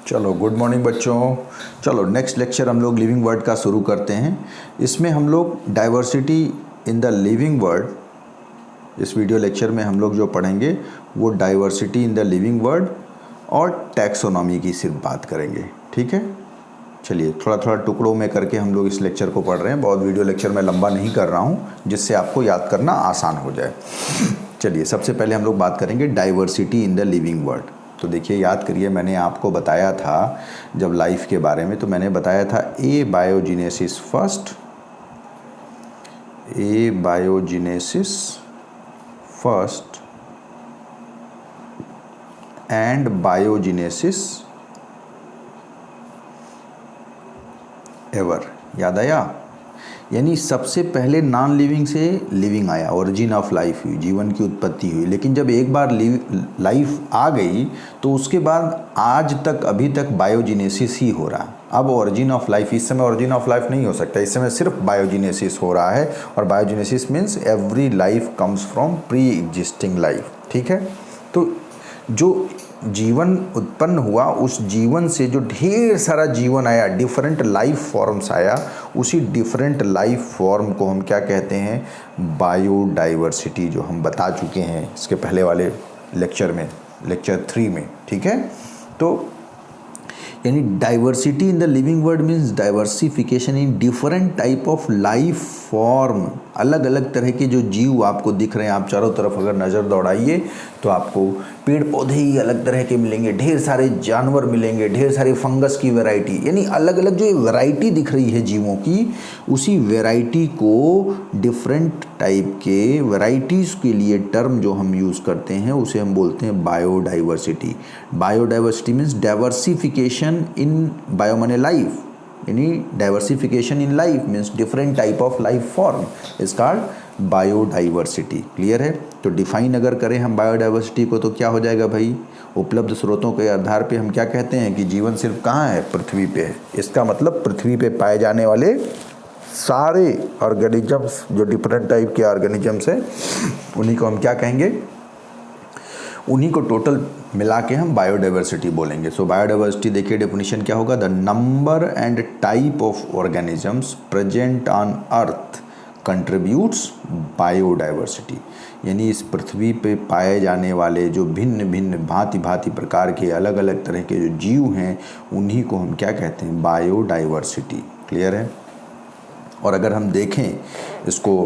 चलो good morning बच्चों। चलो नेक्स्ट लेक्चर हम लोग लिविंग वर्ड का शुरू करते हैं। इसमें हम लोग diversity in the living word, इस वीडियो लेक्चर में हम लोग जो पढ़ेंगे वो diversity in the living word और टैक्सोनॉमी की सिर्फ बात करेंगे। ठीक है, चलिए थोड़ा थोड़ा टुकड़ों में करके हम लोग इस लेक्चर को पढ़ रहे हैं। बहुत वीडियो लेक्चर में लंबा नहीं कर रहा हूँ जिससे आपको याद करना आसान हो जाए। चलिए सबसे पहले हम लोग बात करेंगे diversity in the living word. तो देखिए याद करिए, मैंने आपको बताया था जब लाइफ के बारे में, तो मैंने बताया था abiogenesis first, abiogenesis first and biogenesis ever. याद आया? यानी सबसे पहले नॉन लिविंग से लिविंग आया, ओरिजिन ऑफ लाइफ हुई, जीवन की उत्पत्ति हुई। लेकिन जब एक बार लाइफ आ गई तो उसके बाद आज तक अभी तक बायोजेनेसिस ही हो रहा। अब ओरिजिन ऑफ लाइफ, इस समय ओरिजिन ऑफ लाइफ नहीं हो सकता, इस समय सिर्फ बायोजेनेसिस हो रहा है। और biogenesis means every life comes from pre existing life. ठीक है, तो जो जीवन उत्पन्न हुआ उस जीवन से जो ढेर सारा जीवन आया, डिफरेंट लाइफ फॉर्म्स आया, उसी डिफरेंट लाइफ फॉर्म को हम क्या कहते हैं? बायोडाइवर्सिटी, जो हम बता चुके हैं इसके पहले वाले लेक्चर में, लेक्चर 3 में। ठीक है, तो यानी diversity in the living word means diversification in different type of life form. अलग अलग तरह के जो जीव आपको दिख रहे हैं, आप चारों तरफ अगर नज़र दौड़ाइए तो आपको पेड़ पौधे ही अलग तरह के मिलेंगे, ढेर सारे जानवर मिलेंगे, ढेर सारे फंगस की वैरायटी, यानी अलग अलग जो वैरायटी दिख रही है जीवों की, उसी वैरायटी को डिफरेंट टाइप के वैरायटीज़ के लिए टर्म जो हम यूज़ करते हैं उसे हम बोलते हैं बायोडाइवर्सिटी। बायोडाइवर्सिटी मीन्स डाइवर्सिफिकेशन इन बायो माने लाइफ, यानी diversification in life means different type of life form is called biodiversity. Clear है? तो डिफाइन अगर करें हम बायोडाइवर्सिटी को तो क्या हो जाएगा भाई? उपलब्ध स्रोतों के आधार पे हम क्या कहते हैं कि जीवन सिर्फ कहाँ है? पृथ्वी पे है। इसका मतलब पृथ्वी पे पाए जाने वाले सारे ऑर्गेनिजम्स, जो डिफरेंट टाइप के ऑर्गेनिजम्स हैं, उन्हीं को हम क्या कहेंगे? उन्हीं को टोटल मिला के हम बायोडाइवर्सिटी बोलेंगे। सो बायोडाइवर्सिटी देखिए डेफिनेशन क्या होगा? The number and type of organisms present on earth contributes biodiversity. यानी इस पृथ्वी पे पाए जाने वाले जो भिन्न भिन्न भांति भांति प्रकार के अलग अलग तरह के जो जीव हैं, उन्हीं को हम क्या कहते हैं? बायोडाइवर्सिटी। क्लियर है? और अगर हम देखें इसको,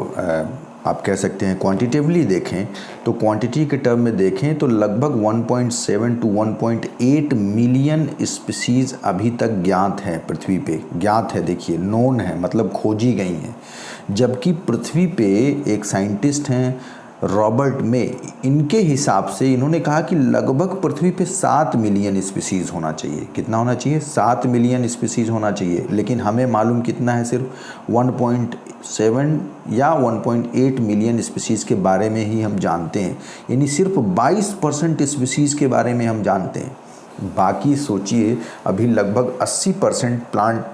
आप कह सकते हैं क्वांटिटेटिवली देखें, तो क्वांटिटी के टर्म में देखें तो लगभग 1.7 टू 1.8 मिलियन स्पीसीज़ अभी तक ज्ञात हैं पृथ्वी पे। ज्ञात है, देखिए नोन है मतलब खोजी गई हैं। जबकि पृथ्वी पे एक साइंटिस्ट हैं रॉबर्ट मे, इनके हिसाब से इन्होंने कहा कि लगभग पृथ्वी पे 7 मिलियन स्पीसीज़ होना चाहिए। कितना होना चाहिए? 7 मिलियन स्पीसीज़ होना चाहिए। लेकिन हमें मालूम कितना है? सिर्फ 1.7 या 1.8 मिलियन स्पीसीज़ के बारे में ही हम जानते हैं। यानी सिर्फ 22% स्पीसीज़ के बारे में हम जानते हैं। बाकी सोचिए अभी लगभग 80% प्लांट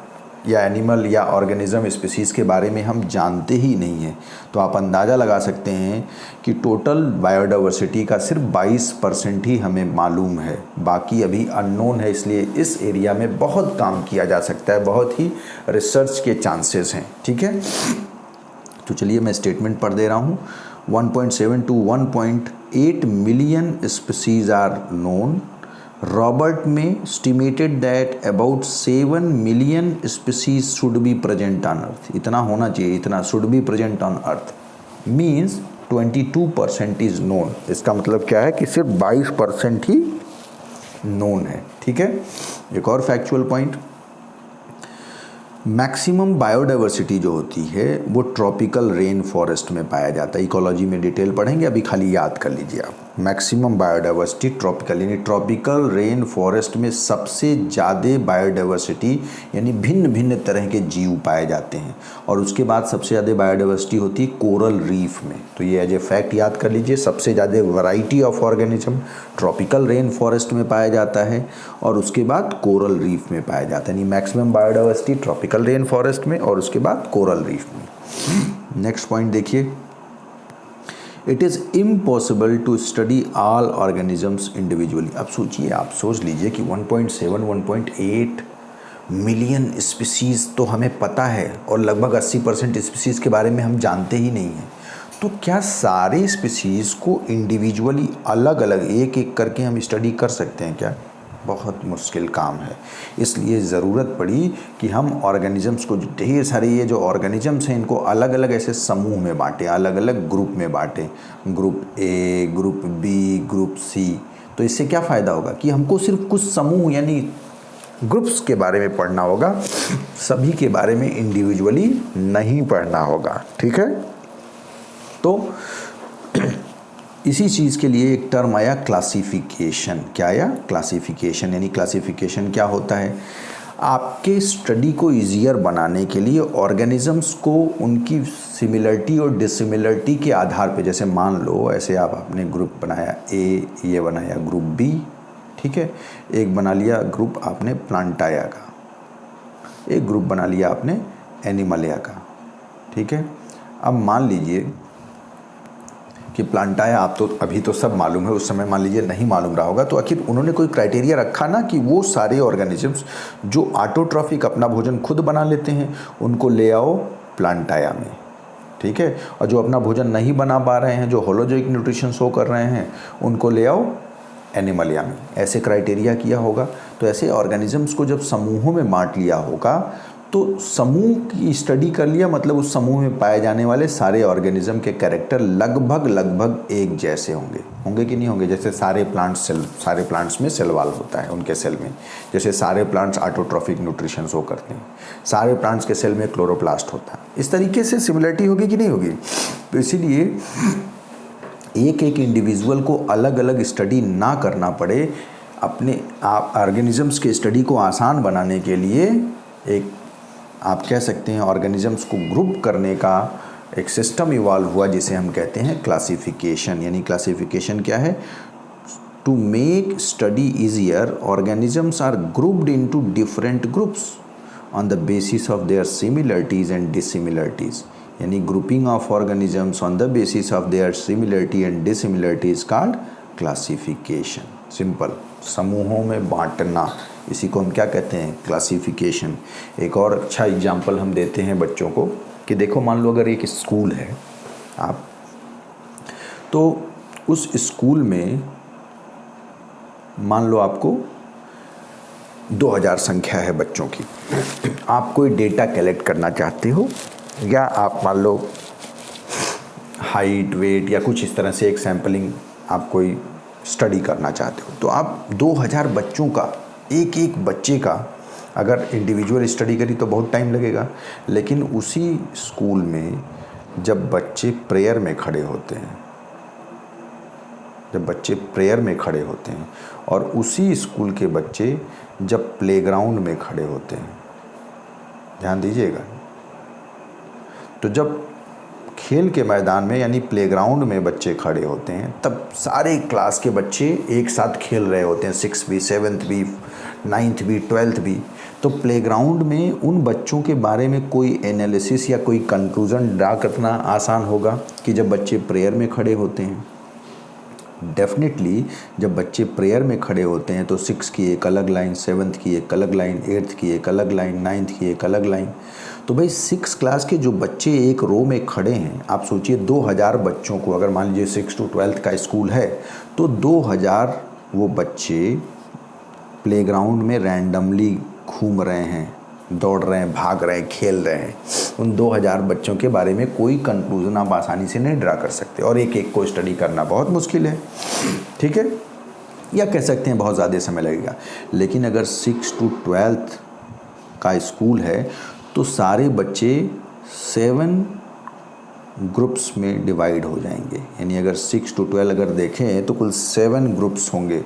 या एनिमल या ऑर्गेनिज्म स्पीसीज़ के बारे में हम जानते ही नहीं हैं। तो आप अंदाज़ा लगा सकते हैं कि टोटल बायोडाइवर्सिटी का सिर्फ 22% ही हमें मालूम है, बाकी अभी अननोन है। इसलिए इस एरिया में बहुत काम किया जा सकता है, बहुत ही रिसर्च के चांसेस हैं। ठीक है, तो चलिए मैं स्टेटमेंट पढ़ दे रहा हूँ। 1.7 to 1.8 million species are known. Robert May estimated that about 7 million species should be present on Earth. इतना होना चाहिए, इतना should be present on Earth means 22% is known। इसका मतलब क्या है कि सिर्फ 22% ही known है। ठीक है, एक और फैक्चुअल पॉइंट, मैक्सिमम बायोडाइवर्सिटी जो होती है वो ट्रॉपिकल रेन फॉरेस्ट में पाया जाता है। इकोलॉजी में डिटेल पढ़ेंगे, अभी खाली याद कर लीजिए आप। मैक्सिमम बायोडाइवर्सिटी ट्रॉपिकल, यानी ट्रॉपिकल रेन फॉरेस्ट में सबसे ज़्यादा बायोडाइवर्सिटी यानी भिन्न भिन्न तरह के जीव पाए जाते हैं। और उसके बाद सबसे ज़्यादा बायोडाइवर्सिटी होती है कोरल रीफ में। तो ये एज ए फैक्ट याद कर लीजिए, सबसे ज़्यादा variety of organism tropical rain forest में पाया जाता है और उसके बाद कोरल रीफ में पाया जाता है। यानी maximum biodiversity tropical rain forest में और उसके बाद कोरल रीफ में। नेक्स्ट पॉइंट देखिए, it is impossible to study all organisms individually. अब सोचिए, आप सोच लीजिए कि 1.7 1.8 मिलियन स्पीसीज़ तो हमें पता है और लगभग 80% स्पीसीज़ के बारे में हम जानते ही नहीं हैं। तो क्या सारे स्पीसीज़ को इंडिविजुअली अलग अलग एक एक करके हम स्टडी कर सकते हैं क्या? बहुत मुश्किल काम है। इसलिए ज़रूरत पड़ी कि हम ऑर्गेनिजम्स को, ढेर सारे ये जो ऑर्गेनिजम्स हैं, इनको अलग अलग ऐसे समूह में बांटें, अलग अलग ग्रुप में बांटें, group A, group B, group C. तो इससे क्या फ़ायदा होगा कि हमको सिर्फ कुछ समूह यानी ग्रुप्स के बारे में पढ़ना होगा, सभी के बारे में इंडिविजुअली नहीं पढ़ना होगा। ठीक है, तो इसी चीज़ के लिए एक टर्म आया क्लासिफिकेशन। क्या आया? क्लासिफिकेशन। यानी क्लासिफिकेशन क्या होता है? आपके स्टडी को ईजियर बनाने के लिए ऑर्गेनिजम्स को उनकी सिमिलरिटी और डिसिमिलरिटी के आधार पे, जैसे मान लो ऐसे आपने ग्रुप बनाया ए, ये बनाया ग्रुप बी, ठीक है, एक बना लिया ग्रुप आपने प्लांटाया का, एक ग्रुप बना लिया आपने एनिमलिया का। ठीक है, अब मान लीजिए कि प्लांटाया आप तो अभी तो सब मालूम है, उस समय मान लीजिए नहीं मालूम रहा होगा, तो आखिर उन्होंने कोई क्राइटेरिया रखा ना कि वो सारे ऑर्गेनिजम्स जो ऑटोट्रॉफिक अपना भोजन खुद बना लेते हैं उनको ले आओ प्लांटाया में। ठीक है, और जो अपना भोजन नहीं बना पा रहे हैं, जो होलोजोइक न्यूट्रिशन शो कर रहे हैं, उनको ले आओ एनिमलिया में। ऐसे क्राइटेरिया किया होगा। तो ऐसे ऑर्गेनिजम्स को जब समूहों में बांट लिया होगा तो समूह की स्टडी कर लिया, मतलब उस समूह में पाए जाने वाले सारे ऑर्गेनिज्म के कैरेक्टर लगभग एक जैसे होंगे कि नहीं होंगे? जैसे सारे प्लांट्स में सेल वॉल होता है, उनके सेल में, जैसे सारे प्लांट्स ऑटोट्रॉफिक न्यूट्रिशन शो करते हैं, सारे प्लांट्स के सेल में क्लोरोप्लास्ट होता है। इस तरीके से सिमिलरिटी होगी कि नहीं होगी? तो इसीलिए एक एक इंडिविजुअल को अलग अलग स्टडी ना करना पड़े, अपने ऑर्गेनिजम्स के स्टडी को आसान बनाने के लिए एक, आप कह सकते हैं, ऑर्गेनिजम्स को ग्रुप करने का एक सिस्टम इवॉल्व हुआ जिसे हम कहते हैं क्लासिफिकेशन। यानी क्लासिफिकेशन क्या है? To make study easier, organisms are grouped into different groups on the basis of their similarities and dissimilarities. यानी grouping of organisms on the basis of their similarity and dissimilarity is called classification. Simple, समूहों में बांटना, इसी को हम क्या कहते हैं? क्लासिफिकेशन। एक और अच्छा एग्जाम्पल हम देते हैं बच्चों को कि देखो, मान लो अगर एक स्कूल है आप, तो उस स्कूल में मान लो आपको 2000 संख्या है बच्चों की, आप कोई डेटा कलेक्ट करना चाहते हो, या आप मान लो हाइट, वेट या कुछ इस तरह से एक सैम्पलिंग आप कोई स्टडी करना चाहते हो, तो आप 2000 बच्चों का, एक एक बच्चे का अगर इंडिविजुअल स्टडी करी तो बहुत टाइम लगेगा। लेकिन उसी स्कूल में जब बच्चे प्रेयर में खड़े होते हैं, और उसी स्कूल के बच्चे जब प्लेग्राउंड में खड़े होते हैं, ध्यान दीजिएगा, तो जब खेल के मैदान में यानी प्लेग्राउंड में बच्चे खड़े होते हैं, तब सारे क्लास के बच्चे एक साथ खेल रहे होते हैं, 6th भी, 7th भी, 9th भी, 12th भी। तो प्लेग्राउंड में उन बच्चों के बारे में कोई एनालिसिस या कोई कंक्लूज़न ड्रा करना आसान होगा कि जब बच्चे प्रेयर में खड़े होते हैं। डेफिनेटली जब बच्चे प्रेयर में खड़े होते हैं तो 6 की एक अलग लाइन, 7th की एक अलग लाइन, 8th की एक अलग लाइन, 9th की एक अलग लाइन। तो भाई 6 क्लास के जो बच्चे एक रो में खड़े हैं, आप सोचिए 2000 बच्चों को, अगर मान लीजिए 6 to 12th का स्कूल है, तो 2000 वो बच्चे प्लेग्राउंड में रैंडमली घूम रहे हैं, दौड़ रहे हैं, भाग रहे हैं, खेल रहे हैं। उन 2000 बच्चों के बारे में कोई कंक्लूजन आप आसानी से नहीं ड्रा कर सकते, और एक एक को स्टडी करना बहुत मुश्किल है। ठीक है, या कह सकते हैं बहुत ज़्यादा समय लगेगा। लेकिन अगर 6 to 12th का स्कूल है तो सारे बच्चे 7 ग्रुप्स में डिवाइड हो जाएंगे। यानी अगर 6 to 12 अगर देखें तो कुल 7 ग्रुप्स होंगे।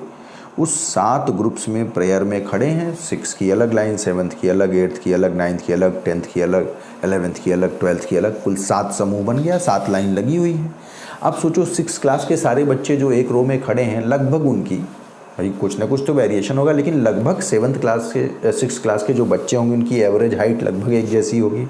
उस 7 ग्रुप्स में प्रेयर में खड़े हैं, 6 की अलग लाइन, 7th की अलग, 8th की अलग, 9th की अलग, 10th की अलग, 11th की अलग, 12th की अलग, कुल 7 समूह बन गया, 7 लाइन लगी हुई है। अब सोचो 6 क्लास के सारे बच्चे जो एक रो में खड़े हैं, लगभग उनकी, भाई कुछ ना कुछ तो वेरिएशन होगा, लेकिन लगभग 6 क्लास के जो बच्चे होंगे उनकी एवरेज हाइट लगभग एक जैसी होगी।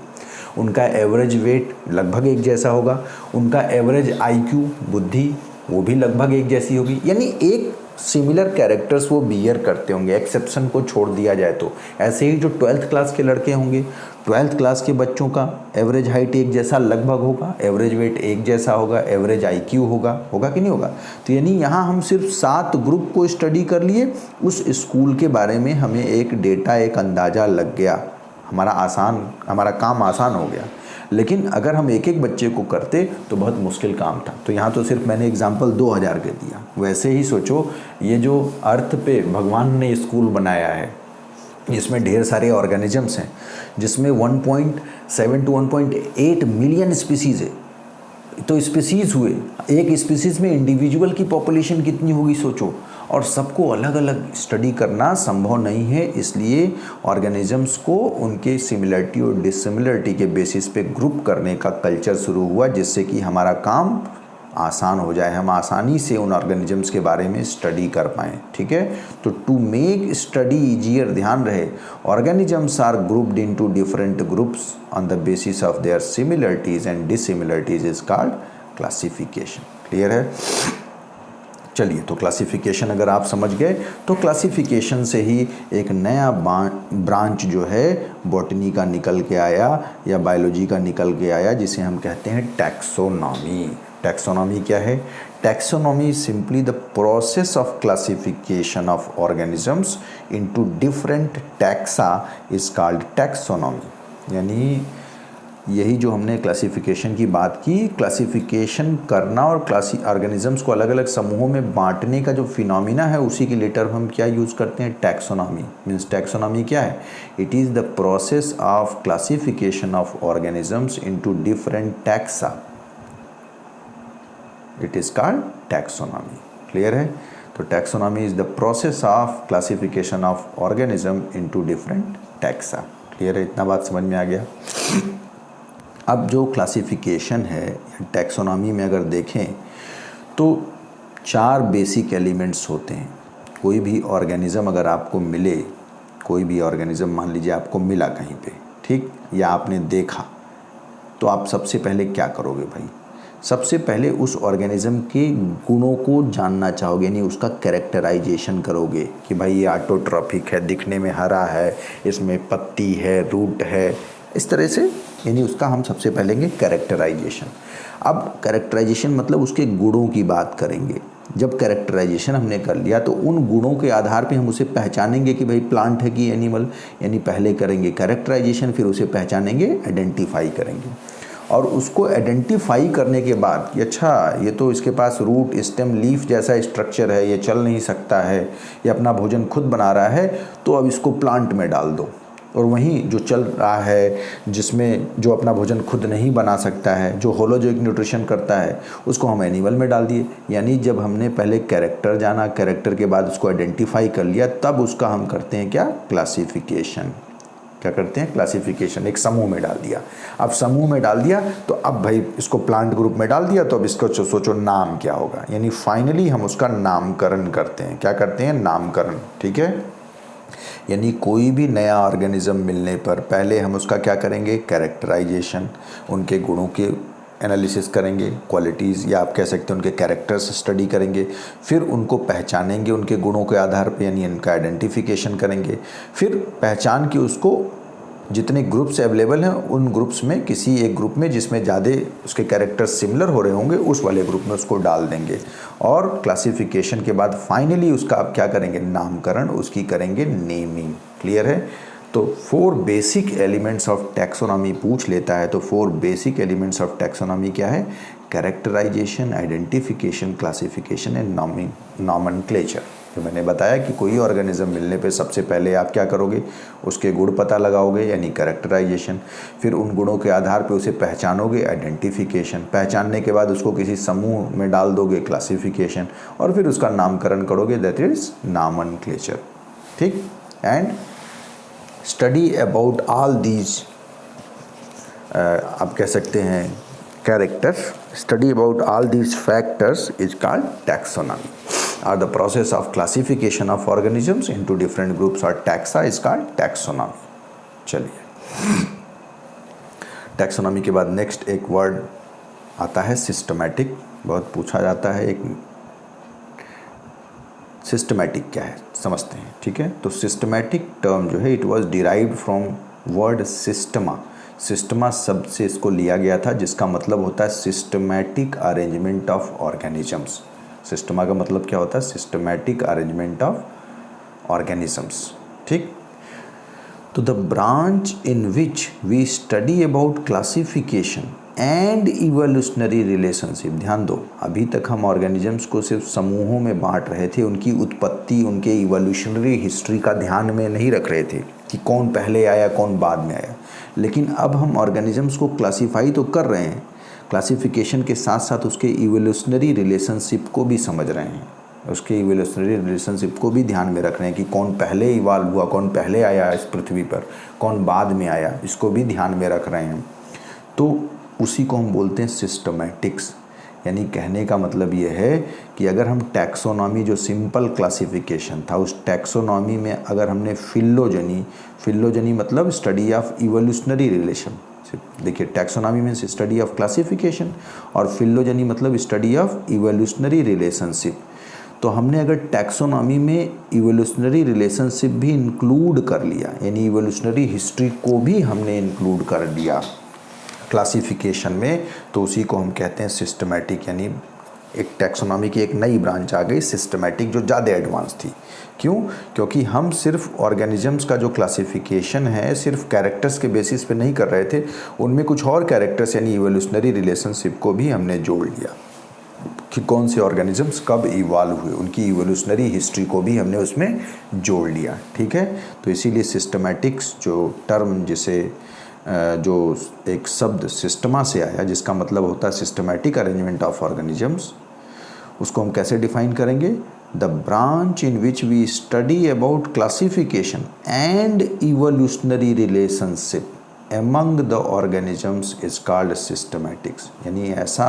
उनका एवरेज वेट लगभग एक जैसा होगा, उनका एवरेज आईक्यू बुद्धि वो भी लगभग एक जैसी होगी, यानी एक सिमिलर कैरेक्टर्स वो बियर करते होंगे, एक्सेप्शन को छोड़ दिया जाए तो। ऐसे ही जो 12th क्लास के लड़के होंगे, 12th क्लास के बच्चों का एवरेज हाइट एक जैसा लगभग होगा, एवरेज वेट एक जैसा होगा, एवरेज आईक्यू होगा कि नहीं होगा। तो यानी यहाँ हम सिर्फ 7 ग्रुप को स्टडी कर लिए, उस स्कूल के बारे में हमें एक डेटा, एक अंदाज़ा लग गया, हमारा काम आसान हो गया। लेकिन अगर हम एक एक बच्चे को करते तो बहुत मुश्किल काम था। तो यहाँ तो सिर्फ मैंने एग्जाम्पल 2000 के दिया। वैसे ही सोचो, ये जो अर्थ पे भगवान ने स्कूल बनाया है, जिसमें ढेर सारे ऑर्गेनिजम्स हैं, जिसमें 1.7 to 1.8 मिलियन स्पीसीज़ है, तो स्पीसीज़ हुए, एक स्पीसीज़ में इंडिविजुअल की पॉपुलेशन कितनी होगी सोचो। और सबको अलग अलग स्टडी करना संभव नहीं है, इसलिए ऑर्गेनिजम्स को उनके सिमिलरिटी और डिसिमिलरिटी के बेसिस पे ग्रुप करने का कल्चर शुरू हुआ, जिससे कि हमारा काम आसान हो जाए, हम आसानी से उन ऑर्गेनिजम्स के बारे में स्टडी कर पाएँ। ठीक है, तो टू मेक स्टडी ईजियर, ध्यान रहे, organisms are grouped into different groups on the basis of their similarities and dissimilarities is called classification. Clear है? चलिए, तो क्लासिफिकेशन अगर आप समझ गए, तो क्लासिफिकेशन से ही एक नया ब्रांच जो है बॉटनी का निकल के आया या बायोलॉजी का निकल के आया, जिसे हम कहते हैं टैक्सोनॉमी। टैक्सोनॉमी क्या है? Taxonomy is simply the process of classification of organisms into different taxa is called taxonomy. यानी यही जो हमने क्लासिफिकेशन की बात की, क्लासिफिकेशन करना और ऑर्गेनिजम्स को अलग अलग समूहों में बांटने का जो फिनोमिना है, उसी के लिए टर्म हम क्या यूज़ करते हैं? टैक्सोनॉमी। मीन्स टैक्सोनॉमी क्या है? It is the process of classification of organisms into different taxa, it is called taxonomy. Clear है? तो taxonomy is the process of classification of organism into different taxa. Clear है? इतना बात समझ में आ गया। अब जो क्लासिफिकेशन है टैक्सोनॉमी में अगर देखें तो 4 बेसिक एलिमेंट्स होते हैं। कोई भी ऑर्गेनिज़म अगर आपको मिले, कोई भी ऑर्गेनिज़म मान लीजिए आपको मिला कहीं पे, ठीक, या आपने देखा, तो आप सबसे पहले क्या करोगे भाई? सबसे पहले उस ऑर्गेनिज़म के गुणों को जानना चाहोगे, यानी उसका कैरेक्टराइजेशन करोगे कि भाई ये ऑटोट्रॉफिक है, दिखने में हरा है, इसमें पत्ती है, रूट है, इस तरह से, यानी उसका हम सबसे पहले लेंगे कैरेक्टराइजेशन। अब कैरेक्टराइजेशन मतलब उसके गुणों की बात करेंगे। जब कैरेक्टराइजेशन हमने कर लिया तो उन गुणों के आधार पे हम उसे पहचानेंगे कि भाई प्लांट है कि एनिमल, यानी पहले करेंगे कैरेक्टराइजेशन, फिर उसे पहचानेंगे, आइडेंटिफाई करेंगे। और उसको आइडेंटिफाई करने के बाद कि अच्छा ये तो इसके पास रूट, स्टेम, लीफ जैसा स्ट्रक्चर है, ये चल नहीं सकता है, ये अपना भोजन खुद बना रहा है, तो अब इसको प्लांट में डाल दो। और वहीं जो चल रहा है, जिसमें जो अपना भोजन खुद नहीं बना सकता है, जो होलोजोइक न्यूट्रिशन करता है, उसको हम एनिमल में डाल दिए। यानी जब हमने पहले कैरेक्टर जाना, कैरेक्टर के बाद उसको आइडेंटिफाई कर लिया, तब उसका हम करते हैं क्या? क्लासिफिकेशन। क्या करते हैं? क्लासिफिकेशन। एक समूह में डाल दिया। अब समूह में डाल दिया तो अब भाई इसको प्लांट ग्रुप में डाल दिया, तो अब इसको सोचो नाम क्या होगा। यानी फाइनली हम उसका नामकरण करते हैं। क्या करते हैं? नामकरण। ठीक है, यानी कोई भी नया ऑर्गेनिज्म मिलने पर पहले हम उसका क्या करेंगे? कैरेक्टराइजेशन, उनके गुणों के एनालिसिस करेंगे, क्वालिटीज़ या आप कह सकते हैं उनके कैरेक्टर्स स्टडी करेंगे, फिर उनको पहचानेंगे उनके गुणों के आधार पे, यानी इनका आइडेंटिफिकेशन करेंगे। फिर पहचान के उसको जितने ग्रुप्स अवेलेबल हैं उन ग्रुप्स में किसी एक ग्रुप में जिसमें ज़्यादा उसके कैरेक्टर्स सिमिलर हो रहे होंगे, उस वाले ग्रुप में उसको डाल देंगे। और क्लासिफिकेशन के बाद फाइनली उसका आप क्या करेंगे? नामकरण, उसकी करेंगे नेमिंग। क्लियर है? तो 4 बेसिक एलिमेंट्स ऑफ टैक्सोनॉमी पूछ लेता है, तो 4 बेसिक एलिमेंट्स ऑफ टैक्सोनॉमी क्या है? Characterization, identification, classification and nomenclature. जो मैंने बताया कि कोई ऑर्गेनिज्म मिलने पे सबसे पहले आप क्या करोगे? उसके गुण पता लगाओगे, यानी कैरेक्टराइजेशन। फिर उन गुणों के आधार पे उसे पहचानोगे, आइडेंटिफिकेशन। पहचानने के बाद उसको किसी समूह में डाल दोगे, क्लासिफिकेशन। और फिर उसका नामकरण करोगे, दैट इज नॉमेनक्लेचर। ठीक, and study about all these, आप कह सकते हैं character, study about all these factors is called taxonomy. Or the process of classification of organisms into different groups or taxa is called taxonomy. चलिए, taxonomy के बाद next एक word आता है सिस्टमैटिक। बहुत पूछा जाता है, एक सिस्टमैटिक क्या है समझते हैं, ठीक है। तो सिस्टमैटिक टर्म जो है it was derived from word Systema. Systema शब्द से इसको लिया गया था, जिसका मतलब होता है systematic arrangement of organisms. Systema का मतलब क्या होता है? सिस्टमैटिक अरेंजमेंट ऑफ ऑर्गेनिजम्स, ठीक। तो the branch in which we study about classification and evolutionary relationship. ध्यान दो, अभी तक हम ऑर्गेनिजम्स को सिर्फ समूहों में बांट रहे थे, उनकी उत्पत्ति, उनके इवोल्यूशनरी हिस्ट्री का ध्यान में नहीं रख रहे थे कि कौन पहले आया कौन बाद में आया। लेकिन अब हम ऑर्गेनिजम्स को क्लासीफाई तो कर रहे हैं, क्लासिफिकेशन के साथ साथ उसके इवोल्यूशनरी रिलेशनशिप को भी समझ रहे हैं, उसके इवोल्यूशनरी रिलेशनशिप को भी ध्यान में रख रहे हैं कि कौन पहले इवाल्व हुआ, कौन पहले आया इस पृथ्वी पर, कौन बाद में आया, इसको भी ध्यान में रख रहे हैं। तो उसी को हम बोलते हैं सिस्टमैटिक्स। यानी कहने का मतलब ये है कि अगर हम टैक्सोनॉमी जो सिंपल क्लासिफिकेशन था, उस टैक्सोनॉमी में अगर हमने फिलोजनी मतलब स्टडी ऑफ इवोल्यूशनरी रिलेशन, देखिए टैक्सोनॉमी में स्टडी ऑफ क्लासिफिकेशन और फिलोजनी मतलब स्टडी ऑफ इवोल्यूशनरी रिलेशनशिप। तो हमने अगर टैक्सोनॉमी में इवोल्यूशनरी रिलेशनशिप भी इंक्लूड कर लिया, यानी इवोल्यूशनरी हिस्ट्री को भी हमने इंक्लूड कर दिया क्लासिफिकेशन में, तो उसी को हम कहते हैं सिस्टमैटिक। यानी एक टैक्सोनॉमी की एक नई ब्रांच आ गई सिस्टमैटिक, जो ज़्यादा एडवांस थी। क्यों? क्योंकि हम सिर्फ ऑर्गेनिजम्स का जो क्लासिफिकेशन है सिर्फ कैरेक्टर्स के बेसिस पे नहीं कर रहे थे, उनमें कुछ और कैरेक्टर्स यानी इवोल्यूशनरी रिलेशनशिप को भी हमने जोड़ लिया कि कौन से ऑर्गेनिजम्स कब इवॉल्व हुए, उनकी इवोल्यूशनरी हिस्ट्री को भी हमने उसमें जोड़ लिया, ठीक है। तो इसीलिए सिस्टमैटिक्स जो टर्म जिसे जो एक शब्द सिस्टमा से आया, जिसका मतलब होता है सिस्टमैटिक अरेंजमेंट ऑफ ऑर्गेनिजम्स, उसको हम कैसे डिफाइन करेंगे? The branch in which we study about classification and evolutionary relationship among the organisms is called systematics. यानी ऐसा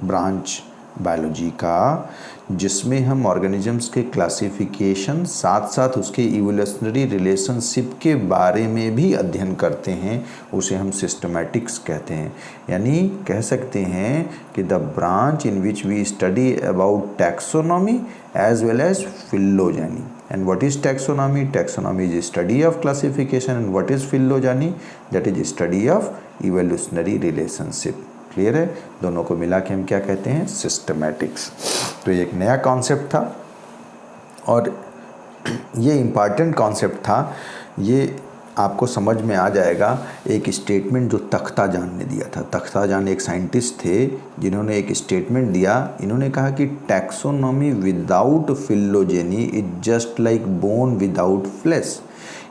ब्रांच बायोलॉजी का जिसमें हम ऑर्गेनिजम्स के क्लासिफिकेशन साथ साथ उसके इवोल्यूशनरी रिलेशनशिप के बारे में भी अध्ययन करते हैं, उसे हम सिस्टमैटिक्स कहते हैं। यानी कह सकते हैं कि the branch in which we study about taxonomy as well as phylogeny. And what is taxonomy? Taxonomy is study of classification and what is phylogeny? That is study of evolutionary relationship. Clear है? दोनों को मिला के हम क्या कहते हैं? Systematics. तो ये एक नया कॉन्सेप्ट था और ये इम्पॉर्टेंट कॉन्सेप्ट था। ये आपको समझ में आ जाएगा एक स्टेटमेंट जो तख्ताजान ने दिया था। तख्ताजान एक साइंटिस्ट थे जिन्होंने एक स्टेटमेंट दिया। इन्होंने कहा कि taxonomy without phylogeny is just like bone without flesh.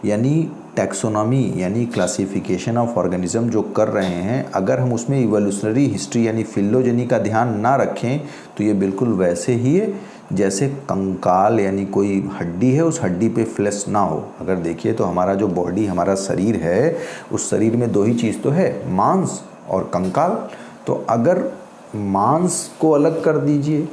यानी टैक्सोनॉमी यानी क्लासिफिकेशन ऑफ ऑर्गेनिज्म जो कर रहे हैं, अगर हम उसमें इवोल्यूशनरी हिस्ट्री यानी फिलोजेनी का ध्यान ना रखें तो ये बिल्कुल वैसे ही है जैसे कंकाल यानी कोई हड्डी है, उस हड्डी पे फ्लेश ना हो। अगर देखिए तो हमारा जो बॉडी, हमारा शरीर है, उस शरीर में दो ही चीज़ तो है, मांस और कंकाल। तो अगर मांस को अलग कर दीजिए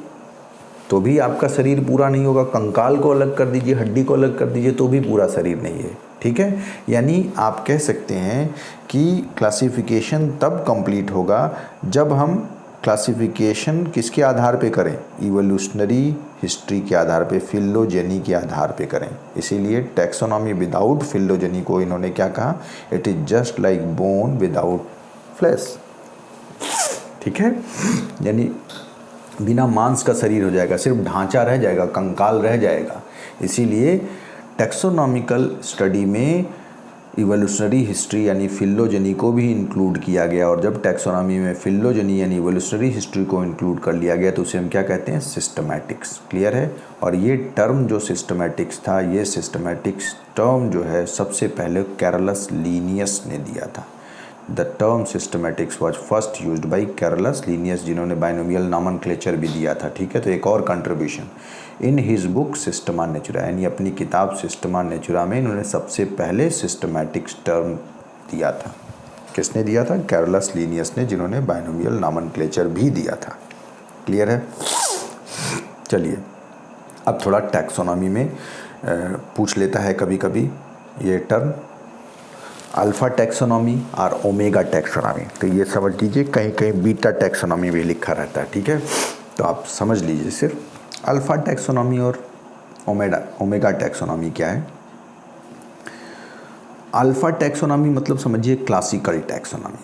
तो भी आपका शरीर पूरा नहीं होगा, कंकाल को अलग कर दीजिए, हड्डी को अलग कर दीजिए तो भी पूरा शरीर नहीं है, ठीक है। यानी आप कह सकते हैं कि क्लासिफिकेशन तब कंप्लीट होगा जब हम क्लासिफिकेशन किसके आधार पे करें? इवोल्यूशनरी हिस्ट्री के आधार पे, फिलोजेनी के आधार पे करें। इसीलिए टैक्सोनॉमी विदाउट फिलोजेनी को इन्होंने क्या कहा? It is just like bone without flesh, ठीक है। यानी बिना मांस का शरीर हो जाएगा, सिर्फ ढांचा रह जाएगा, कंकाल रह जाएगा। इसीलिए टैक्सोनॉमिकल स्टडी में इवोल्यूशनरी हिस्ट्री यानी फिलोजेनी को भी इंक्लूड किया गया। और जब टैक्सोनॉमी में फिलोजेनी यानी इवोल्यूशनरी हिस्ट्री को इंक्लूड कर लिया गया तो उसे हम क्या कहते हैं? सिस्टमैटिक्स। क्लियर है? और ये टर्म जो सिस्टमैटिक्स था, ये सिस्टमैटिक्स टर्म जो है सबसे पहले कैरलस लीनियस ने दिया था। The term systematics was first used by Carolus Linnaeus, जिन्होंने बाइनोमियल नॉमेनक्लेचर भी दिया था, ठीक है। तो एक और contribution in his book Systema Naturae, यानी अपनी किताब सिस्टमा नेचुरा में इन्होंने सबसे पहले सिस्टमैटिक्स टर्म दिया था। किसने दिया था? कैरलस लीनियस ने, जिन्होंने बाइनोमियल नॉमेनक्लेचर भी दिया था। क्लियर है? चलिए अब थोड़ा टैक्सोनॉमी में पूछ लेता है कभी कभी ये टर्म। अल्फ़ा टैक्सोनॉमी और ओमेगा टैक्सोनॉमी। तो ये समझ लीजिए, कहीं कहीं बीटा टैक्सोनॉमी भी लिखा रहता है, ठीक है। तो आप समझ लीजिए सिर्फ अल्फ़ा टैक्सोनॉमी और ओमेगा टैक्सोनॉमी क्या है। अल्फ़ा टैक्सोनॉमी मतलब समझिए क्लासिकल टैक्सोनॉमी।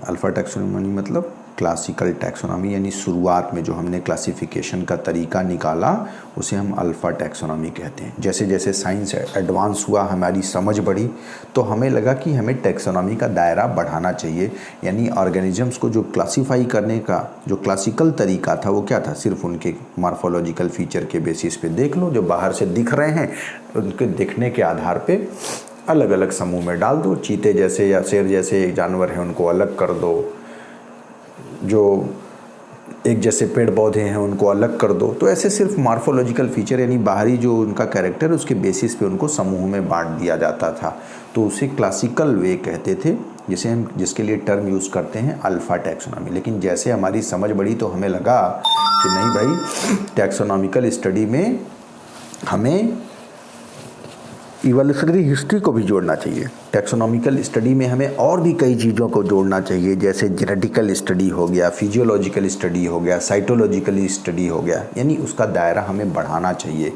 अल्फ़ा टैक्सोनॉमी मतलब क्लासिकल टैक्सोनॉमी, यानी शुरुआत में जो हमने क्लासिफिकेशन का तरीका निकाला उसे हम अल्फ़ा टैक्सोनॉमी कहते हैं। जैसे जैसे साइंस एडवांस हुआ, हमारी समझ बढ़ी, तो हमें लगा कि हमें टैक्सोनॉमी का दायरा बढ़ाना चाहिए। यानी ऑर्गेनिजम्स को जो क्लासीफाई करने का जो क्लासिकल तरीका था वो क्या था, सिर्फ उनके मॉर्फोलॉजिकल फीचर के बेसिस पे देख लो, जो बाहर से दिख रहे हैं उनके दिखने के आधार पे अलग अलग समूह में डाल दो। चीते जैसे या शेर जैसे जानवर हैं उनको अलग कर दो, जो एक जैसे पेड़ पौधे हैं उनको अलग कर दो। तो ऐसे सिर्फ मॉर्फोलॉजिकल फीचर यानी बाहरी जो उनका कैरेक्टर है उसके बेसिस पे उनको समूह में बांट दिया जाता था। तो उसे क्लासिकल वे कहते थे, जिसके लिए टर्म यूज़ करते हैं अल्फ़ा टैक्सोनॉमी। लेकिन जैसे हमारी समझ बढ़ी तो हमें लगा कि नहीं भाई, टैक्सोनॉमिकल स्टडी में हमें इवोल्यूशनरी हिस्ट्री को भी जोड़ना चाहिए। टैक्सोनॉमिकल स्टडी में हमें और भी कई चीज़ों को जोड़ना चाहिए, जैसे जेनेटिकल स्टडी हो गया, फिजियोलॉजिकल स्टडी हो गया, साइटोलॉजिकल स्टडी हो गया, यानी उसका दायरा हमें बढ़ाना चाहिए।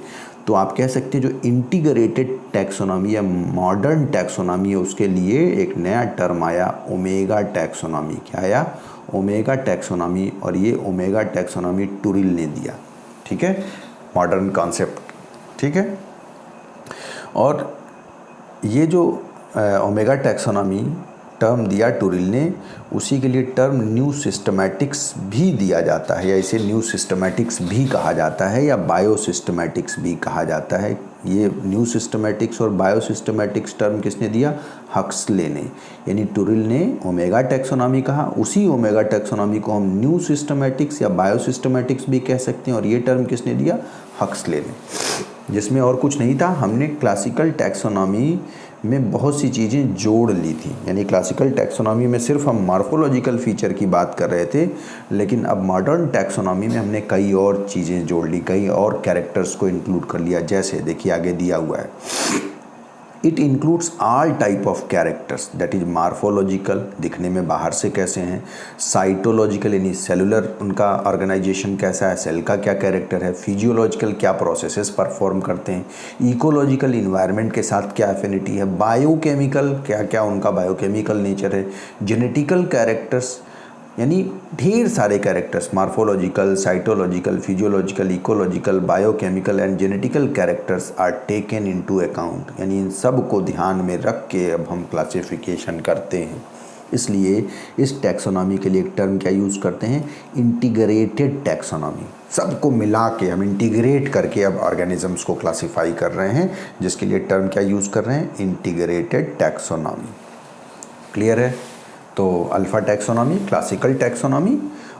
तो आप कह सकते हैं जो इंटीग्रेटेड टैक्सोनॉमी या मॉडर्न टैक्सोनॉमी है उसके लिए एक नया टर्म आया, ओमेगा टैक्सोनॉमी। क्या आया? Omega taxonomy. और ये ओमेगा टैक्सोनॉमी टुरिल ने दिया, ठीक है, मॉडर्न कॉन्सेप्ट, ठीक है। और ये जो ओमेगा टैक्सोनॉमी टर्म दिया टुरिल ने, उसी के लिए टर्म न्यू सिस्टमैटिक्स भी दिया जाता है, या इसे न्यू सिस्टमैटिक्स भी कहा जाता है, या बायो सिस्टमैटिक्स भी कहा जाता है। ये न्यू सिस्टमैटिक्स और बायो सिस्टमैटिक्स टर्म किसने दिया? हक्सले ने। यानी टुरिल ने ओमेगा टैक्सोनॉमी कहा, उसी ओमेगा टैक्सोनॉमी को हम न्यू सिस्टमैटिक्स या बायो सिस्टमैटिक्स भी कह सकते हैं। और ये टर्म किसने दिया? हक्सले ने, जिसमें और कुछ नहीं था, हमने क्लासिकल टैक्सोनॉमी में बहुत सी चीज़ें जोड़ ली थी। यानी क्लासिकल टैक्सोनॉमी में सिर्फ हम मॉर्फोलॉजिकल फीचर की बात कर रहे थे, लेकिन अब मॉडर्न टैक्सोनॉमी में हमने कई और चीज़ें जोड़ ली, कई और कैरेक्टर्स को इंक्लूड कर लिया। जैसे देखिए आगे दिया हुआ है, it includes all type of characters, that is morphological, दिखने में बाहर से कैसे हैं, साइटोलॉजिकल यानी सेलुलर उनका ऑर्गेनाइजेशन कैसा है, सेल का क्या कैरेक्टर है, फिजियोलॉजिकल क्या प्रोसेसेस परफॉर्म करते हैं, इकोलॉजिकल इन्वायरमेंट के साथ क्या एफिनिटी है, बायोकेमिकल क्या क्या उनका बायोकेमिकल नेचर है, जेनेटिकल कैरेक्टर्स यानी ढेर सारे characters, morphological, cytological, physiological, ecological, biochemical and genetical characters are taken into account. यानी इन सब को ध्यान में रख के अब हम क्लासिफिकेशन करते हैं। इसलिए इस टैक्सोनॉमी के लिए एक टर्म क्या यूज़ करते हैं? Integrated taxonomy. सबको मिला के हम इंटीग्रेट करके अब ऑर्गेनिजम्स को क्लासीफाई कर रहे हैं, जिसके लिए टर्म क्या यूज़ कर रहे हैं? Integrated taxonomy. क्लियर है? तो अल्फ़ा टैक्सोनॉमी क्लासिकल टैक्सोनॉमी,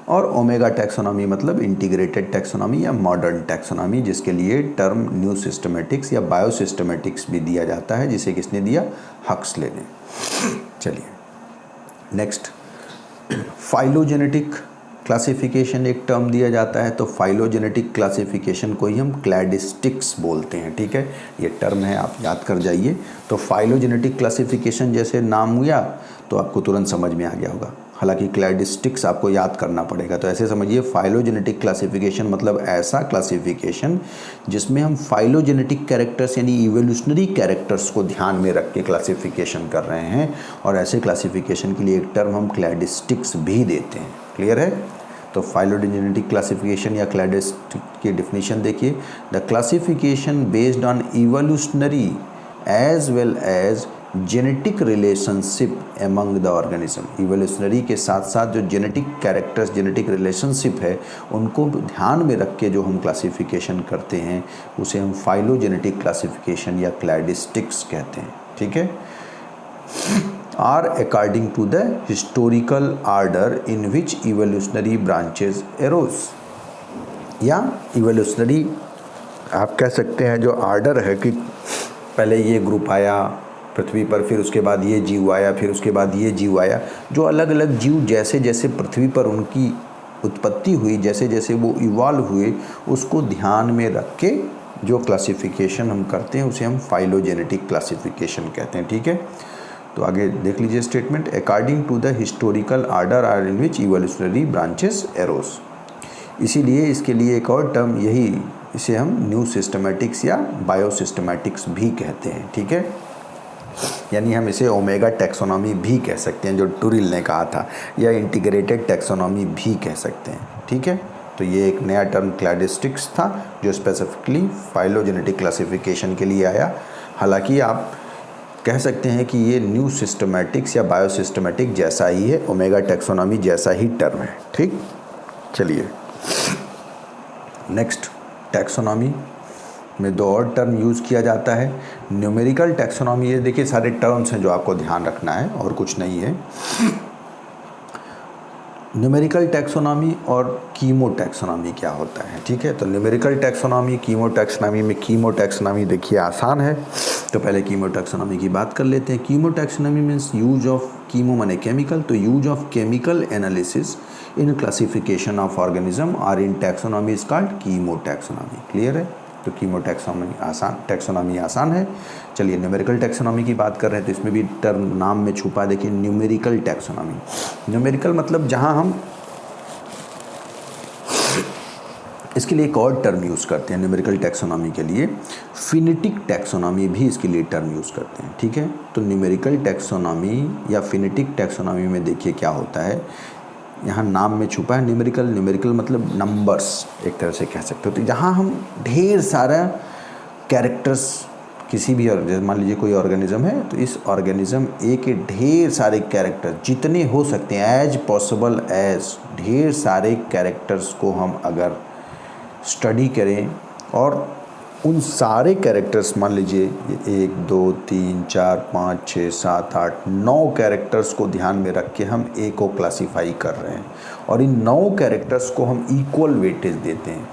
और ओमेगा टैक्सोनॉमी मतलब इंटीग्रेटेड टैक्सोनॉमी या मॉडर्न टैक्सोनॉमी, जिसके लिए टर्म न्यू सिस्टमैटिक्स या बायो सिस्टमैटिक्स भी दिया जाता है, जिसे किसने दिया? हक्सले ने। चलिए नेक्स्ट, फाइलोजेनेटिक क्लासिफिकेशन एक टर्म दिया जाता है। तो फाइलोजेनेटिक क्लासिफिकेशन को ही हम क्लैडिस्टिक्स बोलते हैं, ठीक है, ये टर्म है, आप याद कर जाइए। तो फाइलोजेनेटिक क्लासिफिकेशन जैसे नाम हुआ तो आपको तुरंत समझ में आ गया होगा, हालांकि क्लैडिस्टिक्स आपको याद करना पड़ेगा। तो ऐसे समझिए, फाइलोजेनेटिक क्लासिफिकेशन मतलब ऐसा क्लासिफिकेशन जिसमें हम फाइलोजेनेटिक कैरेक्टर्स यानी इवोल्यूशनरी कैरेक्टर्स को ध्यान में रख के क्लासिफिकेशन कर रहे हैं। और ऐसे क्लासिफिकेशन के लिए एक टर्म हम क्लैडिस्टिक्स भी देते हैं। क्लियर है? तो फाइलोजेनेटिक क्लासिफिकेशन या क्लैडिस्टिक की डेफिनेशन देखिए, the classification based on evolutionary as well as genetic relationship among the organism. Evolutionary के साथ साथ जो जेनेटिक कैरेक्टर्स, जेनेटिक रिलेशनशिप है, उनको ध्यान में रख के जो हम क्लासिफिकेशन करते हैं उसे हम फाइलोजेनेटिक क्लासिफिकेशन या क्लैडिस्टिक्स कहते हैं, ठीक है। Or according to the historical order in which evolutionary branches arose, या इवोल्यूशनरी आप कह सकते हैं जो आर्डर है कि पहले ये ग्रुप आया पृथ्वी पर, फिर उसके बाद ये जीव आया, फिर उसके बाद ये जीव आया। जो अलग अलग जीव जैसे जैसे पृथ्वी पर उनकी उत्पत्ति हुई, जैसे जैसे वो इवॉल्व हुए, उसको ध्यान में रख के जो क्लासिफिकेशन हम करते हैं उसे हम फाइलोजेनेटिक क्लासिफिकेशन कहते हैं, ठीक है। तो आगे देख लीजिए statement, according to the historical order or in which evolutionary branches arose. इसीलिए इसके लिए एक और टर्म यही, इसे हम न्यू सिस्टमैटिक्स या बायोसिस्टमैटिक्स भी कहते हैं, ठीक है। यानी हम इसे ओमेगा टैक्सोनॉमी भी कह सकते हैं जो टुरिल ने कहा था, या इंटीग्रेटेड टैक्सोनॉमी भी कह सकते हैं, ठीक है। तो ये एक नया टर्म क्लैडिस्टिक्स था जो स्पेसिफिकली फाइलोजेनेटिक क्लासिफिकेशन के लिए आया। हालांकि आप कह सकते हैं कि ये न्यू सिस्टमैटिक्स या बायोसिस्टमैटिक जैसा ही है, ओमेगा टैक्सोनॉमी जैसा ही टर्म है, ठीक। चलिए नेक्स्ट, टैक्सोनॉमी में दो और टर्म यूज़ किया जाता है। न्यूमेरिकल टैक्सोनॉमी, ये देखिए सारे टर्म्स हैं जो आपको ध्यान रखना है और कुछ नहीं है। न्यूमेरिकल टैक्सोनॉमी और कीमो टैक्सोनॉमी क्या होता है, ठीक है। तो न्यूमेरिकल टैक्सोनॉमी, कीमो टैक्सोनॉमी में कीमो टैक्सोनॉमी देखिए आसान है, तो पहले कीमो टैक्सोनॉमी की बात कर लेते हैं। Chemo taxonomy means use of chemo माने केमिकल, तो use of chemical analysis in classification of organism और in taxonomy is called chemo taxonomy. Clear है, तो कीमो टैक्सोनॉमी आसान है। चलिए न्यूमेरिकल टैक्सोनॉमी की बात कर रहे हैं, तो इसमें भी टर्म नाम में छुपा, देखिए न्यूमेरिकल टैक्सोनॉमी। न्यूमेरिकल मतलब जहां हम इसके लिए एक और टर्म यूज़ करते हैं न्यूमेरिकल टैक्सोनॉमी के लिए, फिनेटिक टैक्सोनॉमी भी इसके लिए टर्म यूज़ करते हैं, ठीक है। तो न्यूमेरिकल टैक्सोनॉमी या फिनेटिक टैक्सोनॉमी में देखिए क्या होता है, यहाँ नाम में छुपा है न्यूमेरिकल। न्यूमेरिकल मतलब नंबर्स, एक तरह से कह सकते हो। तो जहाँ हम ढेर सारा कैरेक्टर्स, किसी भी मान लीजिए कोई ऑर्गेनिज्म है, तो इस ऑर्गेनिज्म ए के ढेर सारे कैरेक्टर जितने हो सकते हैं, एज पॉसिबल एज ढेर सारे कैरेक्टर्स को हम अगर स्टडी करें और उन सारे कैरेक्टर्स, मान लीजिए 1 2 3 4 5 6 7 8 9 कैरेक्टर्स को ध्यान में रख के हम ए को क्लासीफाई कर रहे हैं, और इन 9 कैरेक्टर्स को हम इक्वल वेटेज देते हैं।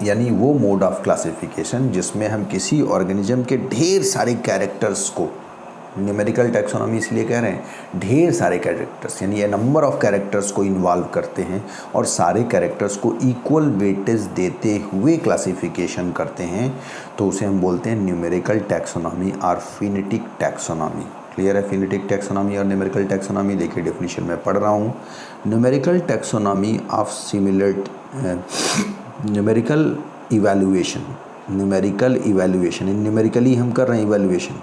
यानी वो मोड ऑफ क्लासिफिकेशन जिसमें हम किसी ऑर्गेनिज्म के ढेर सारे कैरेक्टर्स को, न्यूमेरिकल टैक्सोनॉमी इसलिए कह रहे हैं ढेर सारे कैरेक्टर्स, यानी ए नंबर ऑफ कैरेक्टर्स को इन्वॉल्व करते हैं और सारे कैरेक्टर्स को इक्वल वेटेज देते हुए क्लासिफिकेशन करते हैं, तो उसे हम बोलते हैं न्यूमेरिकल टैक्सोनॉमी और फिनेटिक टैक्सोनॉमी। क्लियर है, फिनेटिक टैक्सोनॉमी और न्यूमेरिकल टैक्सोनॉमी। देखिए डेफिनेशन में पढ़ रहा हूँ, numerical taxonomy of similar numerical evaluation, numerical evaluation, numerically हम कर रहे हैं इवैल्यूएशन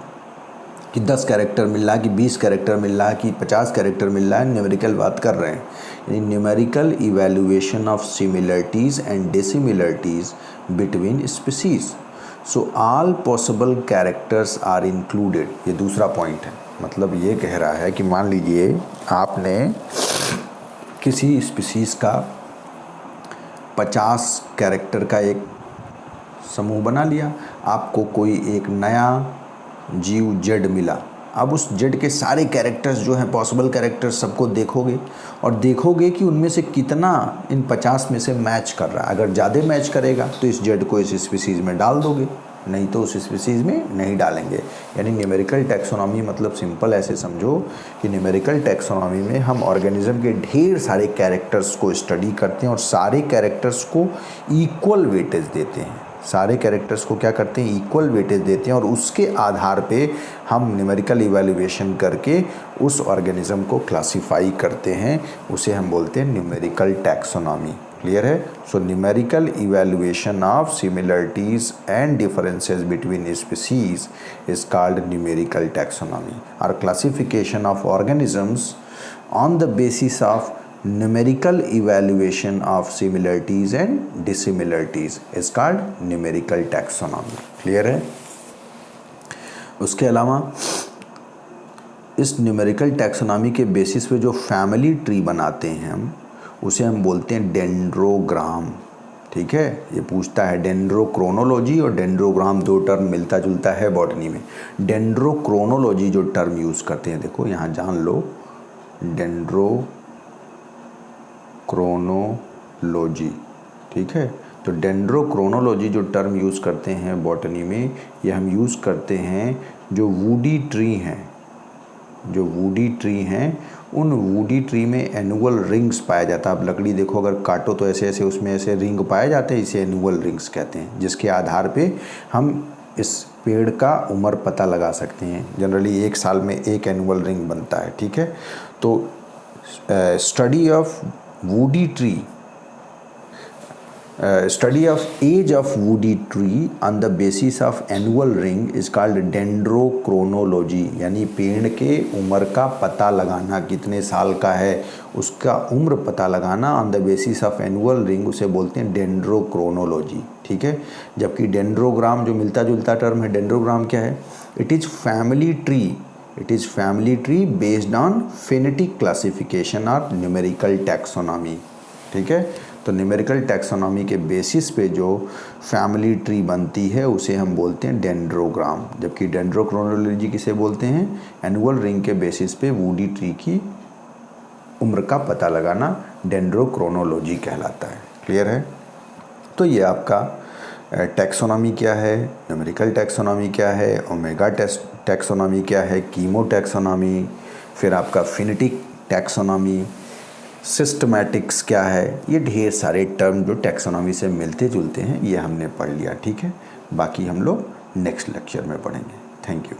कि 10 कैरेक्टर मिल रहा है, कि 20 कैरेक्टर मिल रहा है, कि 50 कैरेक्टर मिल रहा है, न्यूमेरिकल बात कर रहे हैं। यानी numerical evaluation of similarities and dissimilarities between species, so all possible characters are included. ये दूसरा पॉइंट है, मतलब ये कह रहा है कि मान लीजिए आपने किसी स्पीसीज़ का 50 कैरेक्टर का एक समूह बना लिया, आपको कोई एक नया जीव जेड मिला। अब उस जेड के सारे कैरेक्टर्स जो हैं, पॉसिबल कैरेक्टर्स, सबको देखोगे और देखोगे कि उनमें से कितना इन 50 में से मैच कर रहा है। अगर ज़्यादा मैच करेगा तो इस जेड को इस स्पीसीज़ में डाल दोगे, नहीं तो उस स्पीसीज़ में नहीं डालेंगे। यानी न्यूमेरिकल टैक्सोनॉमी मतलब सिंपल ऐसे समझो कि न्यूमेरिकल टैक्सोनॉमी में हम ऑर्गेनिज्म के ढेर सारे कैरेक्टर्स को स्टडी करते हैं और सारे कैरेक्टर्स को इक्वल वेटेज देते हैं। सारे कैरेक्टर्स को क्या करते हैं, इक्वल वेटेज देते हैं, और उसके आधार पे हम न्यूमेरिकल इवैल्यूएशन करके उस ऑर्गेनिज्म को क्लासीफाई करते हैं, उसे हम बोलते हैं न्यूमेरिकल टैक्सोनॉमी। क्लियर है। So numerical evaluation of similarities and differences between species is called numerical taxonomy, और classification of organisms on the basis of numerical evaluation of similarities and dissimilarities is called numerical taxonomy। Clear है। उसके अलावा इस numerical taxonomy के basis पे जो family tree बनाते हैं हम, उसे हम बोलते हैं डेंड्रोग्राम। ठीक है, ये पूछता है डेंड्रोक्रोनोलॉजी और डेंड्रोग्राम, दो टर्म मिलता जुलता है बॉटनी में। डेंड्रोक्रोनोलॉजी जो टर्म यूज़ करते हैं, देखो यहाँ जान लो, क्रोनोलॉजी। ठीक है, तो डेंड्रोक्रोनोलॉजी जो टर्म यूज़ करते हैं बॉटनी में, ये हम यूज़ करते हैं जो वुडी ट्री हैं, जो वुडी ट्री हैं, उन वुडी ट्री में एनुअल रिंग्स पाया जाता है। आप लकड़ी देखो, अगर काटो तो ऐसे ऐसे उसमें ऐसे रिंग पाए जाते हैं, इसे एनुअल रिंग्स कहते हैं, जिसके आधार पे हम इस पेड़ का उम्र पता लगा सकते हैं। जनरली 1 साल में एक एनुअल रिंग बनता है, ठीक है। तो study of woody tree, study of age of woody tree on the basis of annual ring is called dendrochronology, यानी पेड़ के उम्र का पता लगाना, कितने साल का है उसका उम्र पता लगाना on the basis of annual ring, उसे बोलते हैं डेंड्रोक्रोनोलॉजी, ठीक है। जबकि डेंड्रोग्राम जो मिलता जुलता टर्म है, डेंड्रोग्राम क्या है? It is family tree, it is family tree based on phonetic classification और न्यूमेरिकल टैक्सोनॉमी, ठीक है। तो न्यूमेरिकल टैक्सोनॉमी के बेसिस पे जो फैमिली ट्री बनती है उसे हम बोलते हैं डेंड्रोग्राम। जबकि डेंड्रोक्रोनोलॉजी किसे बोलते हैं? एनुअल रिंग के बेसिस पे वुडी ट्री की उम्र का पता लगाना डेंड्रोक्रोनोलॉजी कहलाता है। क्लियर है? तो ये आपका टैक्सोनॉमी क्या है, न्यूमेरिकल टैक्सोनॉमी क्या है, ओमेगा टैक्सोनॉमी क्या है, कीमो टैक्सोनॉमी, फिर आपका फिनेटिक टैक्सोनॉमी, सिस्टमैटिक्स क्या है, ये ढेर सारे टर्म जो टैक्सोनॉमी से मिलते जुलते हैं ये हमने पढ़ लिया, ठीक है। बाकी हम लोग नेक्स्ट लेक्चर में पढ़ेंगे। Thank you.